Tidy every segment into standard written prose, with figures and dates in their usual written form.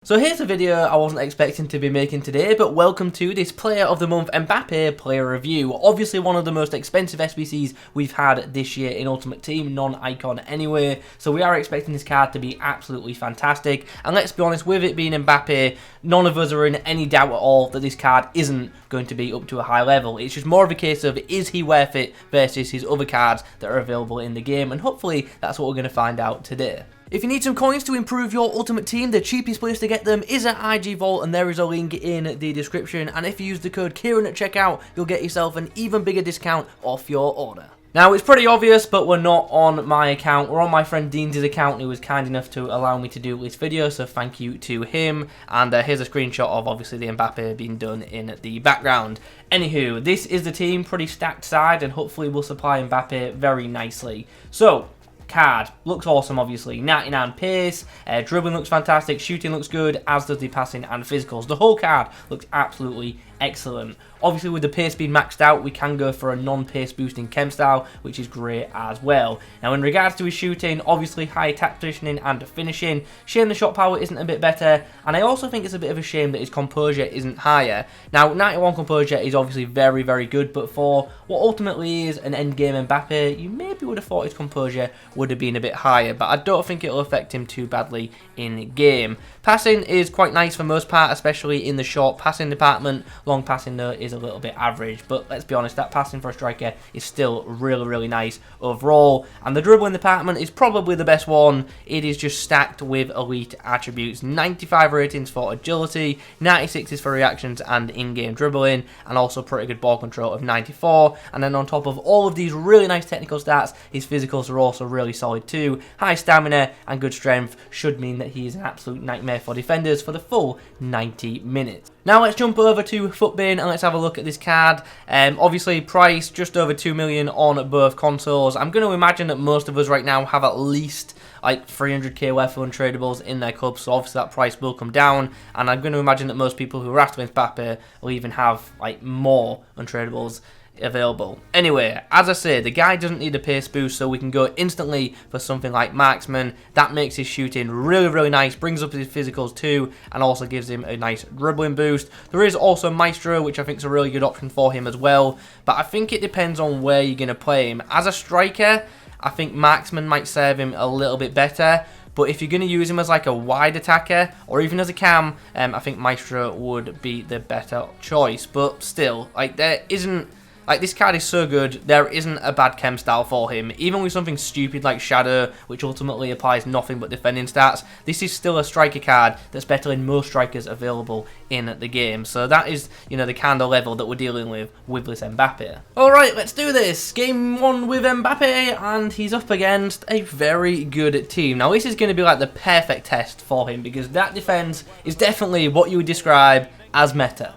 So here's a video I wasn't expecting to be making today, but welcome to this Player of the Month Mbappe Player Review. Obviously one of the most expensive SBCs we've had this year in Ultimate Team, non-icon anyway, so we are expecting this card to be absolutely fantastic. And let's be honest, with it being Mbappe, none of us are in any doubt at all that this card isn't going to be up to a high level. It's just more of a case of, is he worth it versus his other cards that are available in the game, and hopefully that's what we're going to find out today. If you need some coins to improve your Ultimate Team, the cheapest place to get them is at IG Vault, and there is a link in the description. And if you use the code Kieron at checkout, you'll get yourself an even bigger discount off your order. Now, it's pretty obvious, but we're not on my account. We're on my friend Dean's account, who was kind enough to allow me to do this video, so thank you to him. And here's a screenshot of, obviously, the Mbappe being done in the background. Anywho, this is the team, pretty stacked side, and hopefully will supply Mbappe very nicely. So, card looks awesome, obviously. 99 pace, dribbling looks fantastic, shooting looks good, as does the passing and physicals. The whole card looks absolutely excellent. Obviously, with the pace being maxed out, we can go for a non-pace boosting chem style, which is great as well. Now, in regards to his shooting, obviously high attack positioning and finishing. Shame the shot power isn't a bit better, and I also think it's a bit of a shame that his composure isn't higher. Now, 91 composure is obviously very, very good, but for what ultimately is an endgame Mbappe, you maybe would have thought his composure would have been a bit higher, but I don't think it'll affect him too badly in game. Passing is quite nice for most part, especially in the short passing department. Long passing though is a little bit average, but let's be honest, that passing for a striker is still really, really nice overall. And the dribbling department is probably the best one. It is just stacked with elite attributes. 95 ratings for agility, 96 is for reactions and in-game dribbling, and also pretty good ball control of 94. And then on top of all of these really nice technical stats, his physicals are also really solid too. High stamina and good strength should mean that he is an absolute nightmare for defenders for the full 90 minutes. Now let's jump over to Futbin and let's have a look at this card. Obviously price just over 2 million on both consoles. I'm going to imagine that most of us right now have at least like 300k worth of untradables in their club, so obviously that price will come down, and I'm going to imagine that most people who are after Mbappe will even have like more untradables available. Anyway, as I say, the guy doesn't need a pace boost, so we can go instantly for something like marksman. That makes his shooting really, really nice, brings up his physicals too, and also gives him a nice dribbling boost. There is also maestro, which I think is a really good option for him as well, but I think it depends on where you're going to play him. As a striker, I think marksman might serve him a little bit better, but if you're going to use him as like a wide attacker or even as a cam, I think maestro would be the better choice. But still, like, there isn't, like, this card is so good, there isn't a bad chem style for him. Even with something stupid like Shadow, which ultimately applies nothing but defending stats, this is still a striker card that's better than most strikers available in the game. So that is, you know, the kind of level that we're dealing with this Mbappe. Alright, let's do this. Game 1 with Mbappe, and he's up against a very good team. Now, this is going to be like the perfect test for him, because that defense is definitely what you would describe as meta.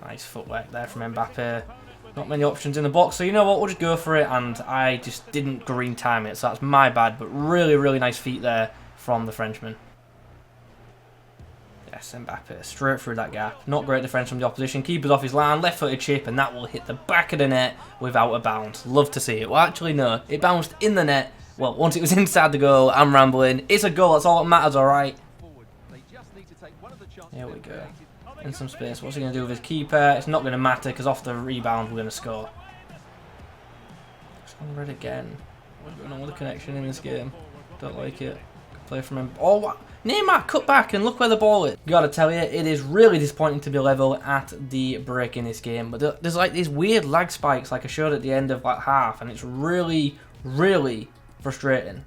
Nice footwork there from Mbappe. Not many options in the box, so you know what, we'll just go for it, and I just didn't green time it, so that's my bad, but really, really nice feet there from the Frenchman. Yes, Mbappe, straight through that gap. Not great defense from the opposition. Keeper's off his line, left-footed chip, and that will hit the back of the net without a bounce. Love to see it. Well, actually, no, it bounced in the net. Well, once it was inside the goal, I'm rambling. It's a goal, that's all that matters, alright? Here we go. In some space. What's he going to do with his keeper? It's not going to matter, because off the rebound we're going to score. Just on red again. What's going on with the connection in this game? Don't like it. Play from him. Oh, what? Neymar cut back and look where the ball is. Gotta tell you, it is really disappointing to be level at the break in this game. But there's like these weird lag spikes like I showed at the end of like half, and it's really, really frustrating.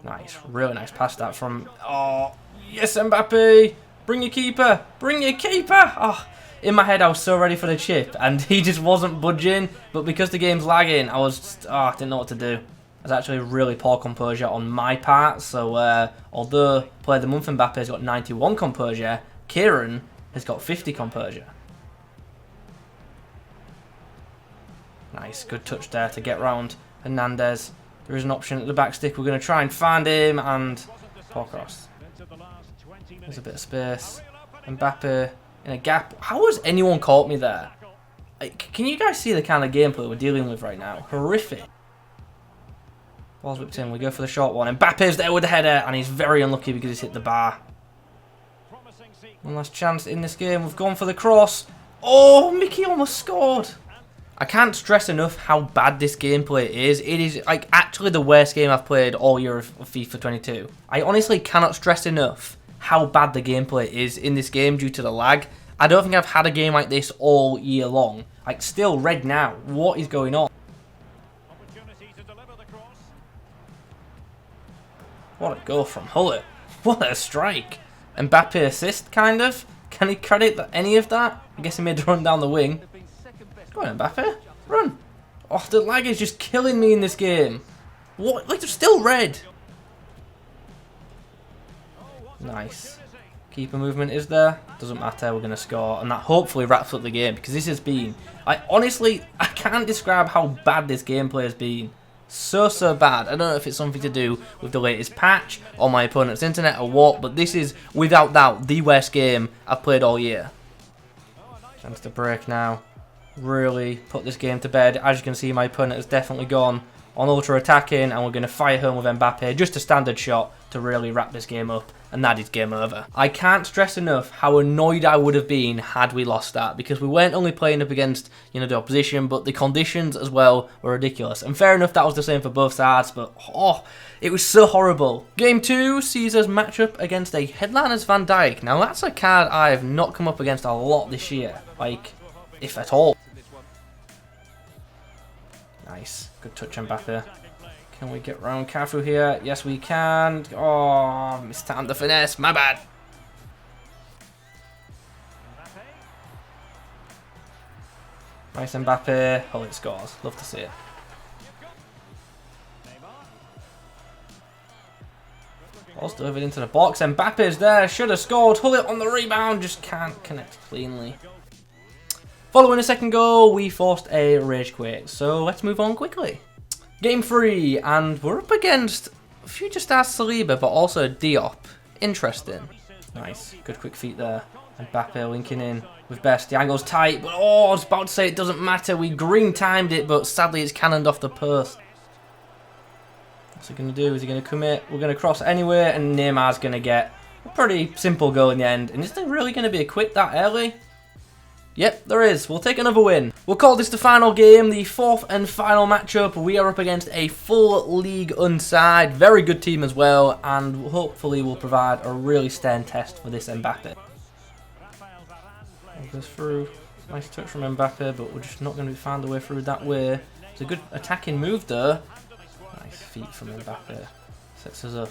Nice. Really nice pass that from... Oh, yes, Mbappe! Bring your keeper! Bring your keeper! Oh, in my head I was so ready for the chip and he just wasn't budging, but because the game's lagging I was just, I didn't know what to do. It's actually really poor composure on my part, so although Player of the Month Mbappe has got 91 composure, Kieron has got 50 composure. Nice, good touch there to get round Hernandez. There is an option at the back stick, we're going to try and find him, and poor cross. There's a bit of space. Mbappe in a gap. How has anyone caught me there? Like, can you guys see the kind of gameplay we're dealing with right now? Horrific. Ball's whipped in. We go for the short one. Mbappe's there with the header, and he's very unlucky because he's hit the bar. One last chance in this game. We've gone for the cross. Oh, Mickey almost scored. I can't stress enough how bad this gameplay is. It is like actually the worst game I've played all year of FIFA 22. I honestly cannot stress enough how bad the gameplay is in this game due to the lag. I don't think I've had a game like this all year long. Like, still red now. What is going on? What a goal from Hullet. What a strike. Mbappe assist, kind of. Can he credit any of that? I guess he made the run down the wing. Go on, Mbappe. Run. Oh, the lag is just killing me in this game. What? Like, they're still red. Nice. Keeper movement is there. Doesn't matter. We're going to score. And that hopefully wraps up the game. Because this has been... honestly, I can't describe how bad this gameplay has been. So bad. I don't know if it's something to do with the latest patch or my opponent's internet or what, but this is without doubt the worst game I've played all year. Chance to break now. Really put this game to bed. As you can see, my opponent has definitely gone on ultra attacking, and we're going to fire home with Mbappe. Just a standard shot to really wrap this game up, and that is game over. I can't stress enough how annoyed I would have been had we lost that, because we weren't only playing up against, you know, the opposition, but the conditions as well were ridiculous. And fair enough, that was the same for both sides, but oh, it was so horrible. Game 2 sees us match up against a Headliners Van Dijk. Now that's a card I have not come up against a lot this year, like, if at all. Nice. Good touch, Mbappe. Can we get round Cafu here? Yes, we can. Oh, mistimed the finesse. My bad. Nice, Mbappe. Oh, it scores. Love to see it. Ball's delivered into the box. Mbappe's there. Should have scored. Hullet on the rebound. Just can't connect cleanly. Following a second goal, we forced a rage quit, so let's move on quickly. Game 3, and we're up against future star Saliba, but also Diop. Interesting. Nice, good quick feet there. Mbappe linking in with Best. The angle's tight, but oh, I was about to say it doesn't matter. We green timed it, but sadly it's cannoned off the post. What's he going to do? Is he going to commit? We're going to cross anywhere, and Neymar's going to get a pretty simple goal in the end. And is there really going to be a quit that early? Yep, there is. We'll take another win. We'll call this the final game, the fourth and final matchup. We are up against a full League Unside. Very good team as well, and hopefully will provide a really stern test for this Mbappe. Goes through. Nice touch from Mbappe, but we're just not going to find a way through that way. It's a good attacking move there. Nice feet from Mbappe. Sets us up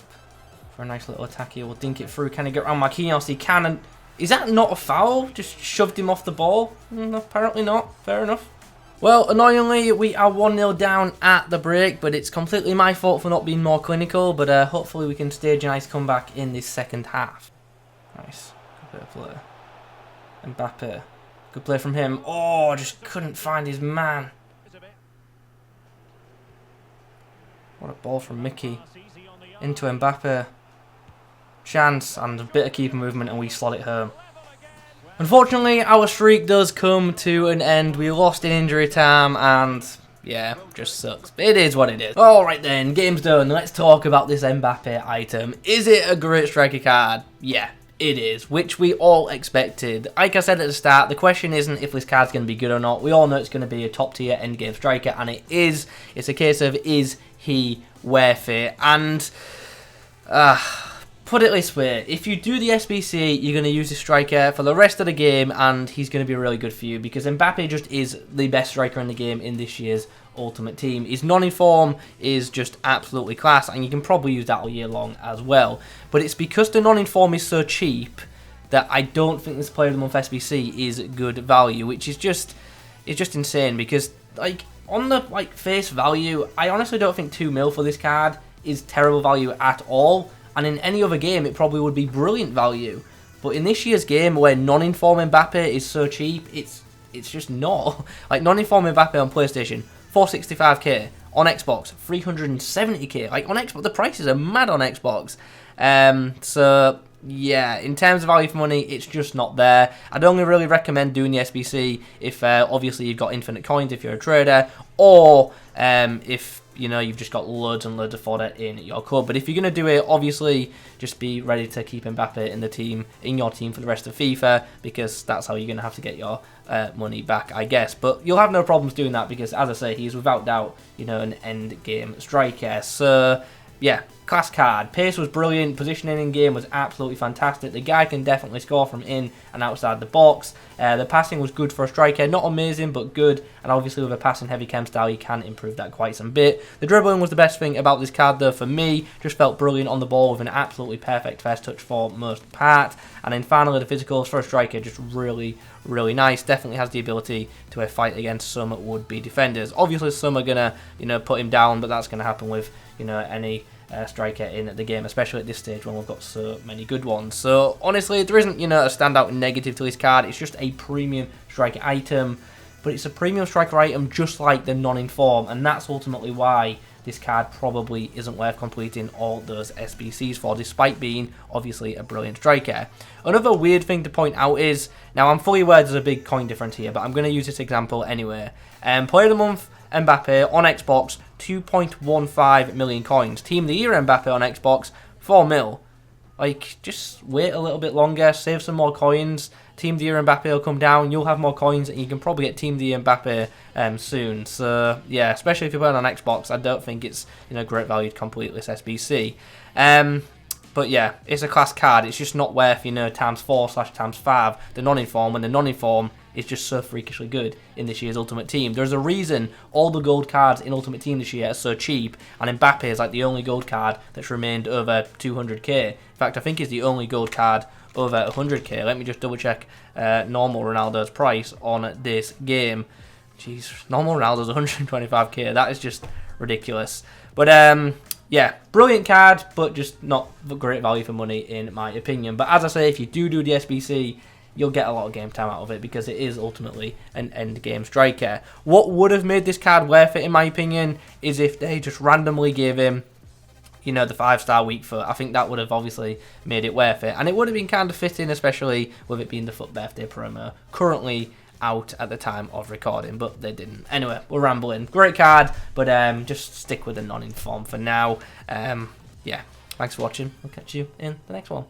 for a nice little attack here. We'll dink it through. Can he get around Marquinhos? He can, and is that not a foul? Just shoved him off the ball? Apparently not. Fair enough. Well, annoyingly, we are 1-0 down at the break, but it's completely my fault for not being more clinical, but hopefully we can stage a nice comeback in this second half. Nice. Good bit of play. Mbappe. Good play from him. Oh, just couldn't find his man. What a ball from Mickey. Into Mbappe. Chance and a bit of keeper movement, and we slot it home. Unfortunately, our streak does come to an end. We lost in injury time, and yeah, just sucks. But it is what it is. Alright then, game's done. Let's talk about this Mbappe item. Is it a great striker card? Yeah, it is, which we all expected. Like I said at the start, the question isn't if this card's going to be good or not. We all know it's going to be a top tier endgame striker, and it is. It's a case of, is he worth it? And put it this way, if you do the SBC, you're going to use the striker for the rest of the game, and he's going to be really good for you, because Mbappe just is the best striker in the game in this year's Ultimate Team. His non-inform is just absolutely class, and you can probably use that all year long as well. But it's because the non-inform is so cheap that I don't think this Player of the Month SBC is good value, which is just insane, because like on the face value, I honestly don't think 2 mil for this card is terrible value at all. And in any other game, it probably would be brilliant value. But in this year's game, where non-inform Mbappe is so cheap, it's just not. Like, non-inform Mbappe on PlayStation, 465k. On Xbox, 370k. Like, on Xbox, the prices are mad on Xbox. So, yeah, in terms of value for money, it's just not there. I'd only really recommend doing the SBC if, obviously, you've got infinite coins if you're a trader. Or, if you know, you've just got loads and loads of fodder in your club. But if you're going to do it, obviously, just be ready to keep Mbappe in your team for the rest of FIFA, because that's how you're going to have to get your money back, I guess. But you'll have no problems doing that because, as I say, he's without doubt, you know, an end game striker. So, yeah, class card. Pace was brilliant. Positioning in game was absolutely fantastic. The guy can definitely score from in and outside the box. The passing was good for a striker. Not amazing, but good. And obviously with a passing heavy chem style, you can improve that quite some bit. The dribbling was the best thing about this card, though, for me. Just felt brilliant on the ball with an absolutely perfect first touch for most part. And then finally, the physicals for a striker, just really, really nice. Definitely has the ability to fight against some would-be defenders. Obviously, some are going to, you know, put him down, but that's going to happen with, you know, any striker in the game, especially at this stage when we've got so many good ones. So honestly, there isn't, you know, a standout negative to this card. It's just a premium striker item, but it's a premium striker item just like the non-inform, and that's ultimately why this card probably isn't worth completing all those SBCs for, despite being obviously a brilliant striker. Another weird thing to point out is, now I'm fully aware there's a big coin difference here, but I'm going to use this example anyway. Player of the Month Mbappe on Xbox, 2.15 million coins. Team of the Year Mbappe on Xbox, 4 mil. Like, just wait a little bit longer, save some more coins. Team of the Year Mbappe will come down, you'll have more coins, and you can probably get Team of the Year Mbappe soon. So, yeah, especially if you're playing on Xbox, I don't think it's, you know, great value to complete this SBC. But yeah, it's a class card. It's just not worth, you know, ×4/×5 the non-inform, when the non-inform is just so freakishly good in this year's Ultimate Team. There's a reason all the gold cards in Ultimate Team this year are so cheap, and Mbappe is like the only gold card that's remained over 200k. In fact, I think he's the only gold card over 100k. Let me just double check normal Ronaldo's price on this game. Jeez, normal Ronaldo's 125k. That is just ridiculous. But yeah, brilliant card, but just not great value for money in my opinion. But as I say, if you do the SBC, you'll get a lot of game time out of it because it is ultimately an end game striker. What would have made this card worth it, in my opinion, is if they just randomly gave him, you know, the 5-star weak foot. I think that would have obviously made it worth it. And it would have been kind of fitting, especially with it being the FUT birthday promo currently out at the time of recording, but they didn't. Anyway, we're rambling. Great card, but just stick with the non-inform for now. Yeah, thanks for watching. I'll catch you in the next one.